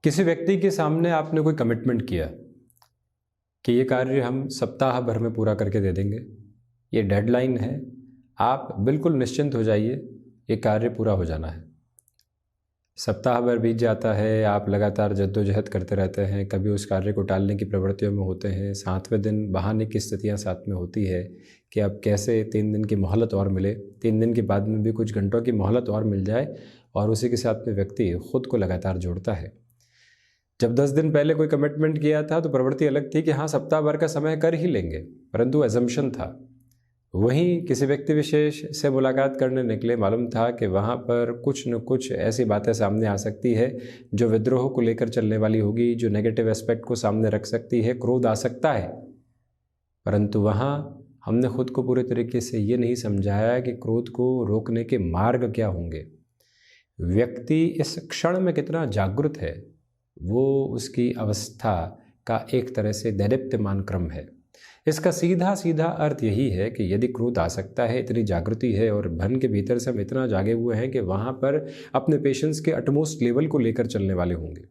किसी व्यक्ति के सामने आपने कोई कमिटमेंट किया कि ये कार्य हम सप्ताह भर में पूरा करके दे देंगे, ये डेडलाइन है, आप बिल्कुल निश्चिंत हो जाइए, ये कार्य पूरा हो जाना है। सप्ताह भर बीत जाता है, आप लगातार जद्दोजहद करते रहते हैं, कभी उस कार्य को टालने की प्रवृत्तियों में होते हैं, 7वें दिन बहाने की स्थितियां साथ में होती है कि अब कैसे 3 दिन की मोहलत और मिले, 3 दिन के बाद में भी कुछ घंटों की मोहलत और मिल जाए, और उसी के साथ में व्यक्ति खुद को लगातार जोड़ता है। जब 10 दिन पहले कोई कमिटमेंट किया था तो प्रवृत्ति अलग थी कि हाँ सप्ताह भर का समय कर ही लेंगे, परंतु एजम्पशन था। वहीं किसी व्यक्ति विशेष से मुलाकात करने निकले, मालूम था कि वहाँ पर कुछ न कुछ ऐसी बातें सामने आ सकती है जो विद्रोह को लेकर चलने वाली होगी, जो नेगेटिव एस्पेक्ट को सामने रख सकती है, क्रोध आ सकता है। परंतु वहाँ हमने खुद को पूरे तरीके से ये नहीं समझाया कि क्रोध को रोकने के मार्ग क्या होंगे। व्यक्ति इस क्षण में कितना जागृत है, वो उसकी अवस्था का एक तरह से दैदीप्यमान क्रम है। इसका सीधा सीधा अर्थ यही है कि यदि क्रोध आ सकता है, इतनी जागृति है और मन के भीतर से हम इतना जागे हुए हैं कि वहाँ पर अपने पेशेंस के अटमोस्ट लेवल को लेकर चलने वाले होंगे।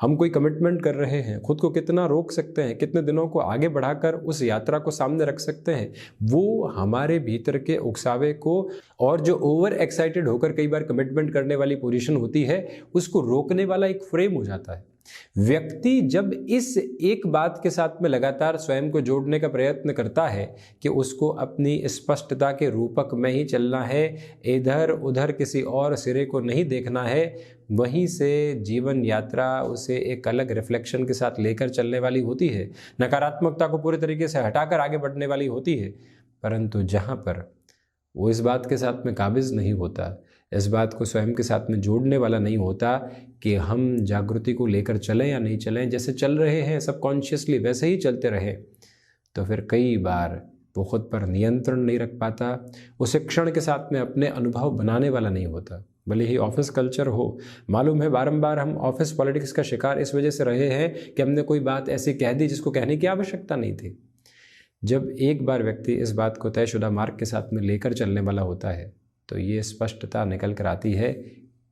हम कोई कमिटमेंट कर रहे हैं, खुद को कितना रोक सकते हैं, कितने दिनों को आगे बढ़ाकर उस यात्रा को सामने रख सकते हैं, वो हमारे भीतर के उकसावे को, और जो ओवर एक्साइटेड होकर कई बार कमिटमेंट करने वाली पोजीशन होती है, उसको रोकने वाला एक फ्रेम हो जाता है। व्यक्ति जब इस एक बात के साथ में लगातार स्वयं को जोड़ने का प्रयत्न करता है कि उसको अपनी स्पष्टता के रूपक में ही चलना है, इधर उधर किसी और सिरे को नहीं देखना है, वहीं से जीवन यात्रा उसे एक अलग रिफ्लेक्शन के साथ लेकर चलने वाली होती है, नकारात्मकता को पूरे तरीके से हटाकर आगे बढ़ने वाली होती है। परंतु जहाँ पर वो इस बात के साथ में काबिज नहीं होता, इस बात को स्वयं के साथ में जोड़ने वाला नहीं होता कि हम जागृति को लेकर चलें या नहीं चलें, जैसे चल रहे हैं सबकॉन्शियसली वैसे ही चलते रहे, तो फिर कई बार वो खुद पर नियंत्रण नहीं रख पाता, उसे क्षण के साथ में अपने अनुभव बनाने वाला नहीं होता। भले ही ऑफिस कल्चर हो, मालूम है बारंबार हम ऑफिस पॉलिटिक्स का शिकार इस वजह से रहे हैं कि हमने कोई बात ऐसी कह दी जिसको कहने की आवश्यकता नहीं थी। जब एक बार व्यक्ति इस बात को तयशुदा मार्ग के साथ में लेकर चलने वाला होता है, तो ये स्पष्टता निकल कर आती है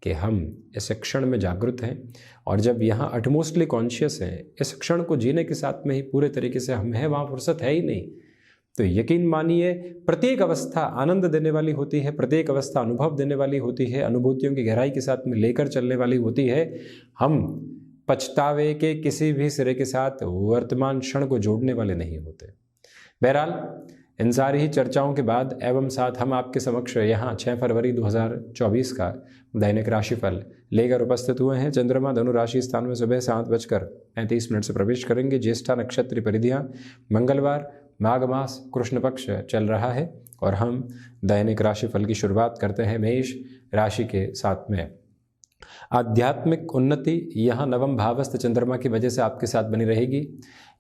कि हम इस क्षण में जागृत हैं, और जब यहाँ अटमोस्टली कॉन्शियस हैं, इस क्षण को जीने के साथ में ही पूरे तरीके से हम हैं, वहाँ फुर्सत है ही नहीं। तो यकीन मानिए प्रत्येक अवस्था आनंद देने वाली होती है, प्रत्येक अवस्था अनुभव देने वाली होती है, अनुभूतियों की गहराई के साथ में लेकर चलने वाली होती है। हम पछतावे के किसी भी सिरे के साथ वर्तमान क्षण को जोड़ने वाले नहीं होते। बहरहाल इन सारी ही चर्चाओं के बाद एवं साथ हम आपके समक्ष यहाँ 6 फरवरी 2024 का दैनिक राशिफल लेकर उपस्थित हुए हैं। चंद्रमा धनु राशि स्थान में सुबह 7:35 से प्रवेश करेंगे। ज्येष्ठा नक्षत्र परिधियाँ मंगलवार माघ मास कृष्ण पक्ष चल रहा है, और हम दैनिक राशिफल की शुरुआत करते हैं मेष राशि के साथ में। आध्यात्मिक उन्नति यहाँ नवम भावस्थ चंद्रमा की वजह से आपके साथ बनी रहेगी।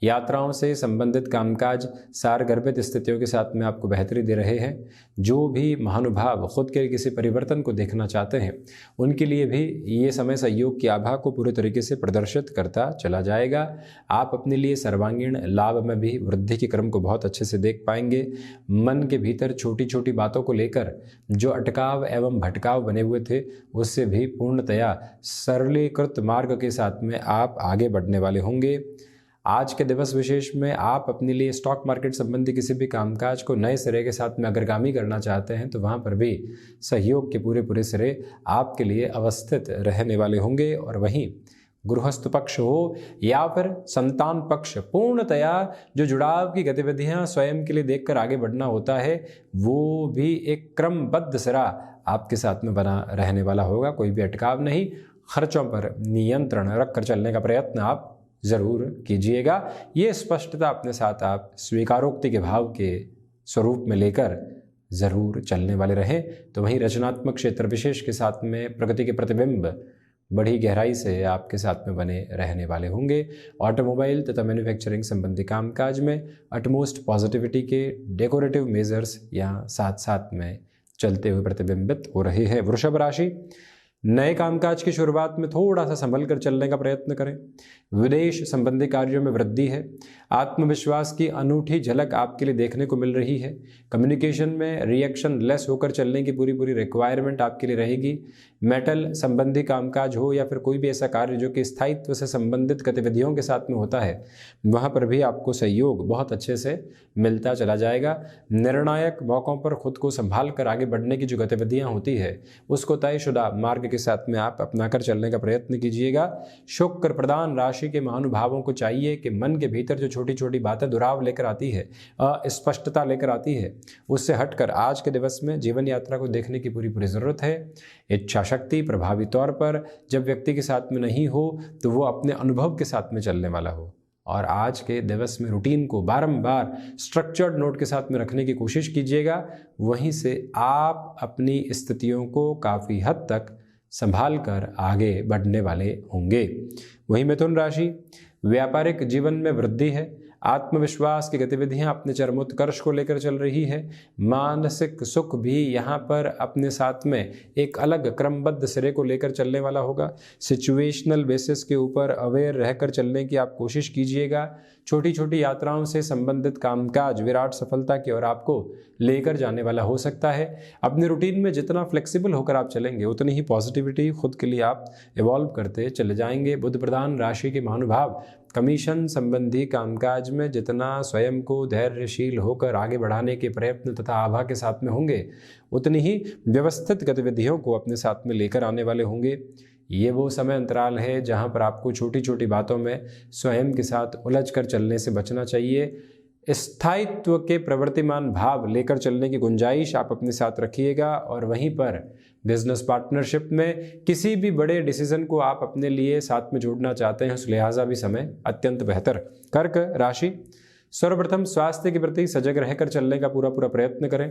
यात्राओं से संबंधित कामकाज सार गर्भित स्थितियों के साथ में आपको बेहतरी दे रहे हैं। जो भी महानुभाव खुद के किसी परिवर्तन को देखना चाहते हैं, उनके लिए भी ये समय सहयोग की आभा को पूरे तरीके से प्रदर्शित करता चला जाएगा। आप अपने लिए सर्वांगीण लाभ में भी वृद्धि के क्रम को बहुत अच्छे से देख पाएंगे। मन के भीतर छोटी छोटी बातों को लेकर जो अटकाव एवं भटकाव बने हुए थे, उससे भी पूर्णतया सरलीकृत मार्ग के साथ में आप आगे बढ़ने वाले होंगे। आज के दिवस विशेष में आप अपने लिए स्टॉक मार्केट संबंधी किसी भी कामकाज को नए सिरे के साथ में अग्रगामी करना चाहते हैं, तो वहाँ पर भी सहयोग के पूरे सिरे आपके लिए अवस्थित रहने वाले होंगे। और वहीं गृहस्थ पक्ष हो या फिर संतान पक्ष, पूर्णतया जो जुड़ाव की गतिविधियाँ स्वयं के लिए देखकर आगे बढ़ना होता है, वो भी एक क्रमबद्ध सिरा आपके साथ में बना रहने वाला होगा। कोई भी अटकाव नहीं, खर्चों पर नियंत्रण रखकर चलने का प्रयत्न आप जरूर कीजिएगा। ये स्पष्टता अपने साथ आप स्वीकारोक्ति के भाव के स्वरूप में लेकर जरूर चलने वाले रहें। तो वहीं रचनात्मक क्षेत्र विशेष के साथ में प्रगति के प्रतिबिंब बड़ी गहराई से आपके साथ में बने रहने वाले होंगे। ऑटोमोबाइल तथा मैन्युफैक्चरिंग संबंधी कामकाज में अटमोस्ट पॉजिटिविटी के डेकोरेटिव मेजर्स यहाँ साथ साथ में चलते हुए प्रतिबिंबित हो रहे हैं। वृषभ राशि, नए कामकाज की शुरुआत में थोड़ा सा संभल कर चलने का प्रयत्न करें। विदेश संबंधी कार्यों में वृद्धि है। आत्मविश्वास की अनूठी झलक आपके लिए देखने को मिल रही है। कम्युनिकेशन में रिएक्शन लेस होकर चलने की पूरी रिक्वायरमेंट आपके लिए रहेगी। मेटल संबंधी कामकाज हो या फिर कोई भी ऐसा कार्य जो कि स्थायित्व से संबंधित गतिविधियों के साथ में होता है, वहाँ पर भी आपको सहयोग बहुत अच्छे से मिलता चला जाएगा। निर्णायक मौक़ों पर खुद को संभाल कर आगे बढ़ने की जो गतिविधियाँ होती है उसको तयशुदा मार्ग के साथ में आप अपनाकर चलने का प्रयत्न कीजिएगा। शुक्र प्रधान राशि के महानुभावों को चाहिए कि मन के भीतर जो छोटी छोटी बातें दुराव लेकर आती है, अस्पष्टता लेकर आती है, उससे हटकर आज के दिवस में जीवन यात्रा को देखने की पूरी पूरी ज़रूरत है। इच्छा शक्ति प्रभावी तौर पर जब व्यक्ति के साथ में नहीं हो तो वो अपने अनुभव के साथ में चलने वाला हो, और आज के दिवस में रूटीन को बारंबार स्ट्रक्चर्ड नोट के साथ में रखने की कोशिश कीजिएगा। वहीं से आप अपनी स्थितियों को काफ़ी हद तक संभाल कर आगे बढ़ने वाले होंगे। वहीं मिथुन राशि, व्यापारिक जीवन में वृद्धि है। आत्मविश्वास की गतिविधियां अपने चरमोत्कर्ष को लेकर चल रही है। मानसिक सुख भी यहाँ पर अपने साथ में एक अलग क्रमबद्ध सिरे को लेकर चलने वाला होगा। सिचुएशनल बेसिस के ऊपर अवेयर रहकर चलने की आप कोशिश कीजिएगा। छोटी छोटी यात्राओं से संबंधित कामकाज विराट सफलता की ओर आपको लेकर जाने वाला हो सकता है। अपने रूटीन में जितना फ्लेक्सिबल होकर आप चलेंगे उतनी ही पॉजिटिविटी खुद के लिए आप इवॉल्व करते चले जाएंगे। बुध प्रधान राशि के महानुभाव कमीशन संबंधी कामकाज में जितना स्वयं को धैर्यशील होकर आगे बढ़ाने के प्रयत्न तथा आभा के साथ में होंगे, उतनी ही व्यवस्थित गतिविधियों को अपने साथ में लेकर आने वाले होंगे। ये वो समय अंतराल है जहाँ पर आपको छोटी छोटी बातों में स्वयं के साथ उलझ कर चलने से बचना चाहिए। स्थायित्व के प्रवर्तिमान भाव लेकर चलने की गुंजाइश आप अपने साथ रखिएगा, और वहीं पर बिजनेस पार्टनरशिप में किसी भी बड़े डिसीजन को आप अपने लिए साथ में जोड़ना चाहते हैं, उस लिहाजा भी समय अत्यंत बेहतर। कर्क राशि, सर्वप्रथम स्वास्थ्य के प्रति सजग रहकर चलने का पूरा पूरा प्रयत्न करें।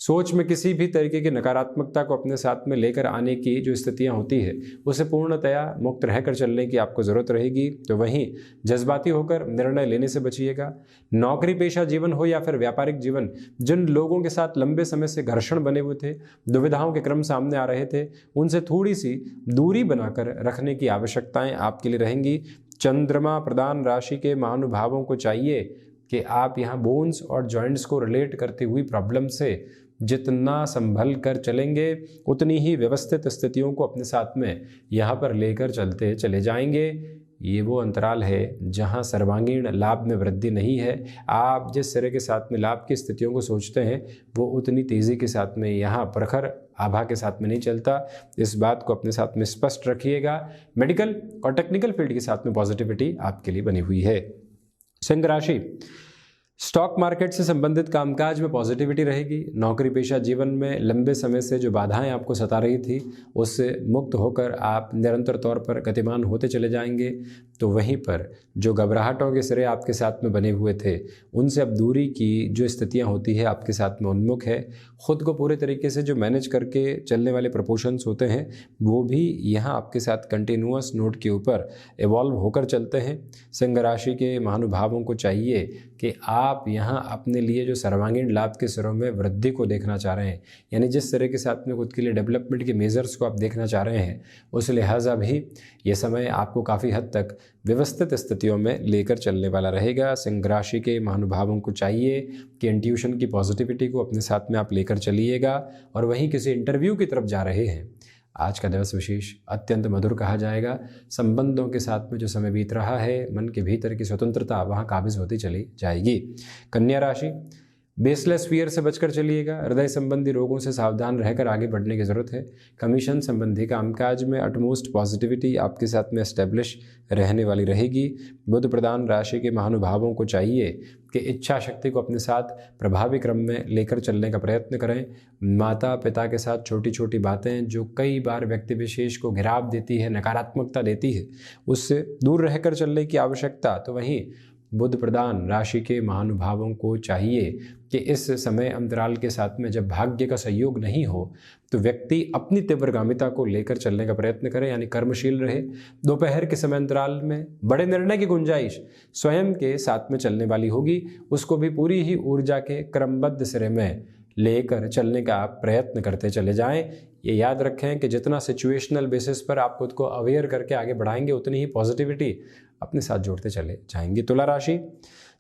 सोच में किसी भी तरीके की नकारात्मकता को अपने साथ में लेकर आने की जो स्थितियां होती है उसे पूर्णतया मुक्त रहकर चलने की आपको ज़रूरत रहेगी। तो वहीं जज्बाती होकर निर्णय लेने से बचिएगा। नौकरी पेशा जीवन हो या फिर व्यापारिक जीवन, जिन लोगों के साथ लंबे समय से घर्षण बने हुए थे, दुविधाओं के क्रम सामने आ रहे थे, उनसे थोड़ी सी दूरी बनाकर रखने की आवश्यकताएं आपके लिए रहेंगी। चंद्रमा प्रधान राशि के महानुभावों को चाहिए कि आप यहाँ बोन्स और जॉइंट्स को रिलेट करती हुई प्रॉब्लम से जितना संभल कर चलेंगे उतनी ही व्यवस्थित स्थितियों को अपने साथ में यहाँ पर लेकर चलते चले जाएंगे। ये वो अंतराल है जहाँ सर्वांगीण लाभ में वृद्धि नहीं है। आप जिस तरह के साथ में लाभ की स्थितियों को सोचते हैं वो उतनी तेज़ी के साथ में यहाँ प्रखर आभा के साथ में नहीं चलता। इस बात को अपने साथ में स्पष्ट रखिएगा। मेडिकल और टेक्निकल फील्ड के साथ में पॉजिटिविटी आपके लिए बनी हुई है। सिंह राशि, स्टॉक मार्केट से संबंधित कामकाज में पॉजिटिविटी रहेगी। नौकरी पेशा जीवन में लंबे समय से जो बाधाएं आपको सता रही थी उससे मुक्त होकर आप निरंतर तौर पर गतिमान होते चले जाएंगे। तो वहीं पर जो घबराहटों के सिरे आपके साथ में बने हुए थे उनसे अब दूरी की जो स्थितियां होती है आपके साथ में उन्मुख है। ख़ुद को पूरे तरीके से जो मैनेज करके चलने वाले प्रपोशंस होते हैं वो भी यहाँ आपके साथ कंटिन्यूअस नोट के ऊपर इवॉल्व होकर चलते हैं। सिंह राशि के महानुभावों को चाहिए कि आप यहाँ अपने लिए जो सर्वांगीण लाभ के सिरों में वृद्धि को देखना चाह रहे हैं, यानी जिस तरह के साथ में खुद के लिए डेवलपमेंट के मेजर्स को आप देखना चाह रहे हैं, उस लिहाजा भी ये समय आपको काफ़ी हद तक व्यवस्थित स्थितियों में लेकर चलने वाला रहेगा। सिंह राशि के महानुभावों को चाहिए कि इंट्यूशन की पॉजिटिविटी को अपने साथ में आप लेकर चलिएगा। और वहीं किसी इंटरव्यू की तरफ जा रहे हैं, आज का दिवस विशेष अत्यंत मधुर कहा जाएगा। संबंधों के साथ में जो समय बीत रहा है, मन के भीतर की स्वतंत्रता वहाँ काबिज होती चली जाएगी। कन्या राशि, बेसलेस फियर से बचकर चलिएगा। हृदय संबंधी रोगों से सावधान रहकर आगे बढ़ने की ज़रूरत है। कमीशन संबंधी कामकाज में अटमोस्ट पॉजिटिविटी आपके साथ में एस्टेब्लिश रहने वाली रहेगी। बुध प्रधान राशि के महानुभावों को चाहिए कि इच्छा शक्ति को अपने साथ प्रभावी क्रम में लेकर चलने का प्रयत्न करें। माता पिता के साथ छोटी छोटी बातें जो कई बार व्यक्ति विशेष को घिराव देती है, नकारात्मकता देती है, उससे दूर रहकर चलने की आवश्यकता। तो वहीं बुध प्रधान राशि के महानुभावों को चाहिए कि इस समय अंतराल के साथ में जब भाग्य का सहयोग नहीं हो तो व्यक्ति अपनी तीव्रगामिता को लेकर चलने का प्रयत्न करे, यानी कर्मशील रहे। दोपहर के समय अंतराल में बड़े निर्णय की गुंजाइश स्वयं के साथ में चलने वाली होगी, उसको भी पूरी ही ऊर्जा के क्रमबद्ध सिरे में लेकर चलने का आप प्रयत्न करते चले जाएं। ये याद रखें कि जितना सिचुएशनल बेसिस पर आप खुद को अवेयर करके आगे बढ़ाएंगे उतनी ही पॉजिटिविटी अपने साथ जोड़ते चले जाएंगे। तुला राशि,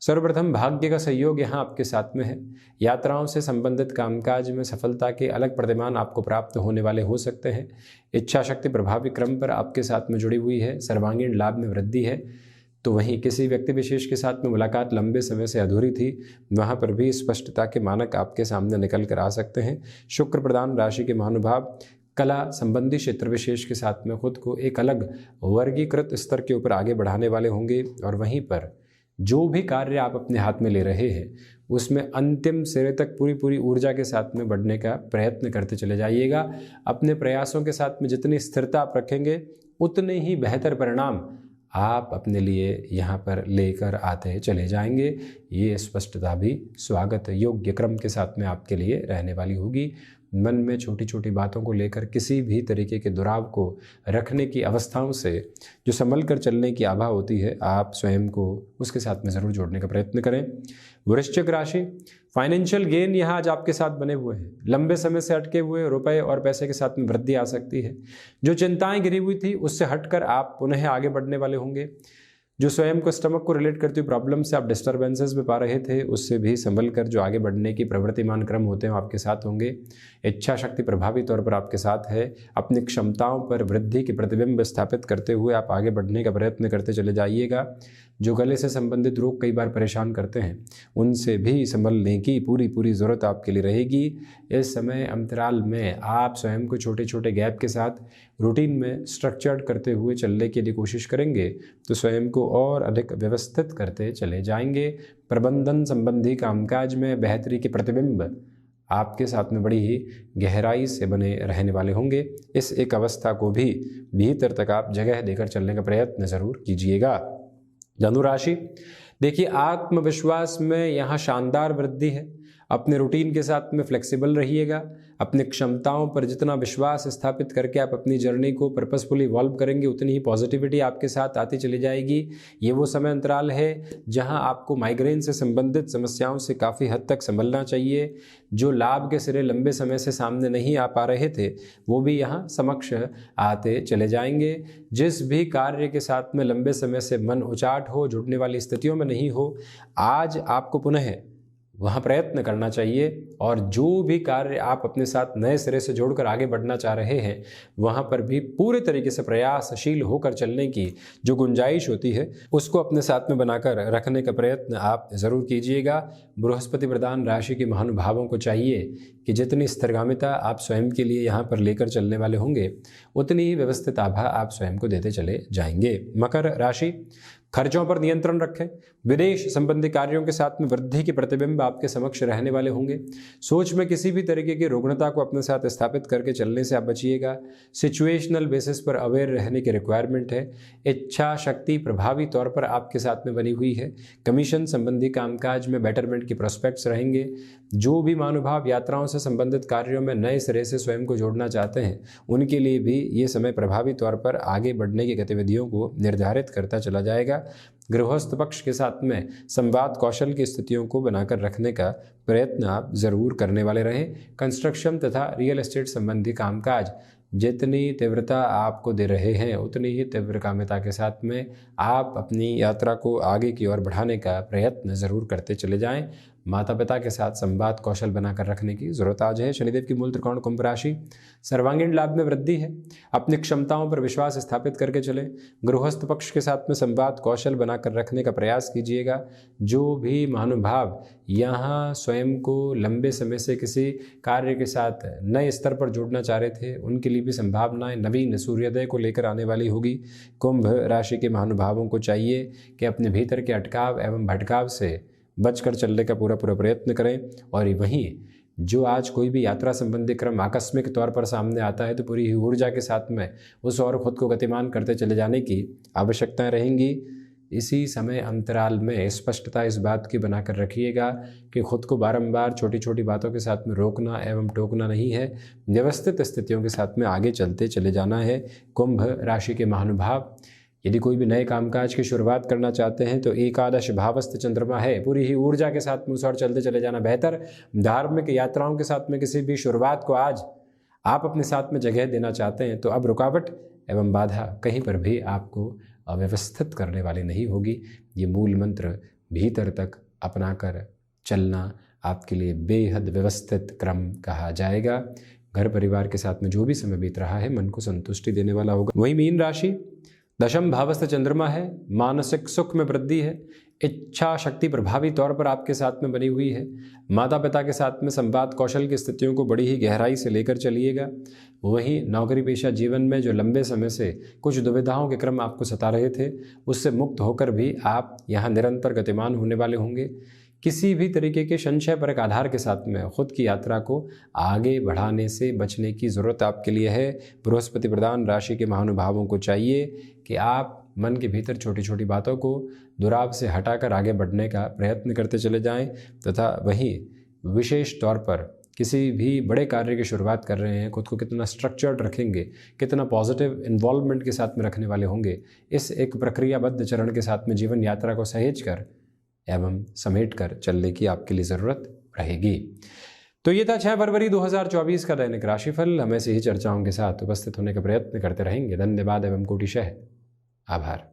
सर्वप्रथम भाग्य का सहयोग यहाँ आपके साथ में है। यात्राओं से संबंधित कामकाज में सफलता के अलग प्रतिमान आपको प्राप्त होने वाले हो सकते हैं। इच्छा शक्ति प्रभावी क्रम पर आपके साथ में जुड़ी हुई है। सर्वांगीण लाभ में वृद्धि है। तो वहीं किसी व्यक्ति विशेष के साथ में मुलाकात लंबे समय से अधूरी थी, वहाँ पर भी स्पष्टता के मानक आपके सामने निकल कर आ सकते हैं। शुक्र प्रधान राशि के महानुभाव कला संबंधी क्षेत्र विशेष के साथ में खुद को एक अलग वर्गीकृत स्तर के ऊपर आगे बढ़ाने वाले होंगे। और वहीं पर जो भी कार्य आप अपने हाथ में ले रहे हैं उसमें अंतिम सिरे तक पूरी ऊर्जा के साथ में बढ़ने का प्रयत्न करते चले जाइएगा। अपने प्रयासों के साथ में जितनी स्थिरता आप रखेंगे उतने ही बेहतर परिणाम आप अपने लिए यहाँ पर लेकर आते चले जाएंगे। ये स्पष्टता भी स्वागत योग्य क्रम के साथ में आपके लिए रहने वाली होगी। मन में छोटी छोटी बातों को लेकर किसी भी तरीके के दुराव को रखने की अवस्थाओं से जो संभल कर चलने की आभा होती है, आप स्वयं को उसके साथ में ज़रूर जोड़ने का प्रयत्न करें। वृश्चिक राशि, फाइनेंशियल गेन यहाँ आज आपके साथ बने हुए हैं। लंबे समय से अटके हुए रुपए और पैसे के साथ में वृद्धि आ सकती है। जो चिंताएं गिरी हुई थी उससे हटकर आप पुनः आगे बढ़ने वाले होंगे। जो स्वयं को स्टमक को रिलेट करती हुई प्रॉब्लम से आप डिस्टर्बेंसेस में पा रहे थे उससे भी संभल कर जो आगे बढ़ने की प्रवृत्तिमान क्रम होते हैं आपके साथ होंगे। इच्छा शक्ति प्रभावी तौर पर आपके साथ है। अपनी क्षमताओं पर वृद्धि के प्रतिबिंब स्थापित करते हुए आप आगे बढ़ने का प्रयत्न करते चले जाइएगा। जो गले से संबंधित रोग कई बार परेशान करते हैं उनसे भी संभलने की पूरी ज़रूरत आपके लिए रहेगी। इस समय अंतराल में आप स्वयं को छोटे छोटे गैप के साथ रूटीन में स्ट्रक्चर्ड करते हुए चलने की यदि कोशिश करेंगे तो स्वयं को और अधिक व्यवस्थित करते चले जाएंगे। प्रबंधन संबंधी कामकाज में बेहतरी के प्रतिबिंब आपके साथ में बड़ी ही गहराई से बने रहने वाले होंगे। इस एक अवस्था को भी भीतर तक आप जगह देकर चलने का प्रयत्न ज़रूर कीजिएगा। धनु राशि, देखिए आत्मविश्वास में यहाँ शानदार वृद्धि है। अपने रूटीन के साथ में फ्लेक्सिबल रहिएगा। अपनी क्षमताओं पर जितना विश्वास स्थापित करके आप अपनी जर्नी को पर्पसफुली इवॉल्व करेंगे उतनी ही पॉजिटिविटी आपके साथ आती चली जाएगी। ये वो समय अंतराल है जहां आपको माइग्रेन से संबंधित समस्याओं से काफ़ी हद तक संभलना चाहिए। जो लाभ के सिरे लंबे समय से सामने नहीं आ पा रहे थे वो भी यहाँ समक्ष आते चले जाएंगे। जिस भी कार्य के साथ में लंबे समय से मन उचाट हो, जुड़ने वाली स्थितियों में नहीं हो, आज आपको पुनः वहाँ प्रयत्न करना चाहिए। और जो भी कार्य आप अपने साथ नए सिरे से जोड़कर आगे बढ़ना चाह रहे हैं वहाँ पर भी पूरे तरीके से प्रयासशील होकर चलने की जो गुंजाइश होती है उसको अपने साथ में बनाकर रखने का प्रयत्न आप ज़रूर कीजिएगा। बृहस्पति प्रधान राशि के महानुभावों को चाहिए कि जितनी स्थिरगामिता आप स्वयं के लिए यहाँ पर लेकर चलने वाले होंगे उतनी ही व्यवस्थित आभा आप स्वयं को देते चले जाएंगे। मकर राशि, खर्चों पर नियंत्रण रखें। विदेश संबंधी कार्यों के साथ में वृद्धि के प्रतिबिंब आपके समक्ष रहने वाले होंगे। सोच में किसी भी तरीके की रुग्णता को अपने साथ स्थापित करके चलने से आप बचिएगा। सिचुएशनल बेसिस पर अवेयर रहने की रिक्वायरमेंट है। इच्छा शक्ति प्रभावी तौर पर आपके साथ में बनी हुई है। कमीशन संबंधी कामकाज में बेटरमेंट की प्रोस्पेक्ट्स रहेंगे। जो भी महानुभाव यात्राओं से संबंधित कार्यों में नए सिरे से स्वयं को जोड़ना चाहते हैं उनके लिए भी ये समय प्रभावी तौर पर आगे बढ़ने की गतिविधियों को निर्धारित करता चला जाएगा। गृहस्थ पक्ष के साथ में संवाद कौशल की स्थितियों को बनाकर रखने का प्रयत्न आप जरूर करने वाले रहें। कंस्ट्रक्शन तथा रियल एस्टेट संबंधी कामकाज जितनी तीव्रता आपको दे रहे हैं उतनी ही तीव्रकामिता के साथ में आप अपनी यात्रा को आगे की ओर बढ़ाने का प्रयत्न ज़रूर करते चले जाएं। माता पिता के साथ संवाद कौशल बनाकर रखने की जरूरत आज है। शनिदेव की मूल त्रिकोण कुंभ राशि, सर्वांगीण लाभ में वृद्धि है। अपनी क्षमताओं पर विश्वास स्थापित करके चले। गृहस्थ पक्ष के साथ में संवाद कौशल बनाकर रखने का प्रयास कीजिएगा। जो भी महानुभाव यहाँ स्वयं को लंबे समय से किसी कार्य के साथ नए स्तर पर जोड़ना चाह रहे थे उनके लिए भी संभावनाएं नवीन सूर्योदय को लेकर आने वाली होगी। कुंभ राशि के महानुभावों को चाहिए कि अपने भीतर के अटकाव एवं भटकाव से बचकर चलने का पूरा प्रयत्न करें। और वहीं जो आज कोई भी यात्रा संबंधी क्रम आकस्मिक तौर पर सामने आता है तो पूरी ही ऊर्जा के साथ में उस और खुद को गतिमान करते चले जाने की आवश्यकताएं रहेंगी। इसी समय अंतराल में स्पष्टता इस बात की बनाकर रखिएगा कि खुद को बारंबार छोटी छोटी बातों के साथ में रोकना एवं टोकना नहीं है। व्यवस्थित स्थितियों के साथ में आगे चलते चले जाना है। कुंभ राशि के महानुभाव यदि कोई भी नए कामकाज की शुरुआत करना चाहते हैं तो एकादश भावस्थ चंद्रमा है, पूरी ही ऊर्जा के साथ में उस ओर चलते चले जाना बेहतर। धार्मिक यात्राओं के साथ में किसी भी शुरुआत को आज आप अपने साथ में जगह देना चाहते हैं तो अब रुकावट एवं बाधा कहीं पर भी आपको अव्यवस्थित करने वाली नहीं होगी। ये मूल मंत्र भीतर तक अपनाकर चलना आपके लिए बेहद व्यवस्थित क्रम कहा जाएगा। घर परिवार के साथ में जो भी समय बीत रहा है मन को संतुष्टि देने वाला होगा। वहीं मीन राशि दशम भावस्थ चंद्रमा है, मानसिक सुख में वृद्धि है, इच्छा शक्ति प्रभावी तौर पर आपके साथ में बनी हुई है। माता पिता के साथ में संवाद कौशल की स्थितियों को बड़ी ही गहराई से लेकर चलिएगा। वहीं नौकरी पेशा जीवन में जो लंबे समय से कुछ दुविधाओं के क्रम आपको सता रहे थे उससे मुक्त होकर भी आप यहाँ निरंतर गतिमान होने वाले होंगे। किसी भी तरीके के संशय पर एक आधार के साथ में खुद की यात्रा को आगे बढ़ाने से बचने की ज़रूरत आपके लिए है। बृहस्पति प्रधान राशि के महानुभावों को चाहिए कि आप मन के भीतर छोटी छोटी बातों को दुराव से हटाकर आगे बढ़ने का प्रयत्न करते चले जाएं तथा वहीं विशेष तौर पर किसी भी बड़े कार्य की शुरुआत कर रहे हैं, खुद को कितना स्ट्रक्चर्ड रखेंगे, कितना पॉजिटिव इन्वॉल्वमेंट के साथ में रखने वाले होंगे, इस एक प्रक्रियाबद्ध चरण के साथ में जीवन यात्रा को सहेज कर एवं समेट कर चलने की आपके लिए ज़रूरत रहेगी। तो ये था 6 फरवरी 2024 का दैनिक राशिफल। हम ऐसे ही चर्चाओं के साथ उपस्थित होने का प्रयत्न करते रहेंगे। धन्यवाद एवं कोटिशः आभार।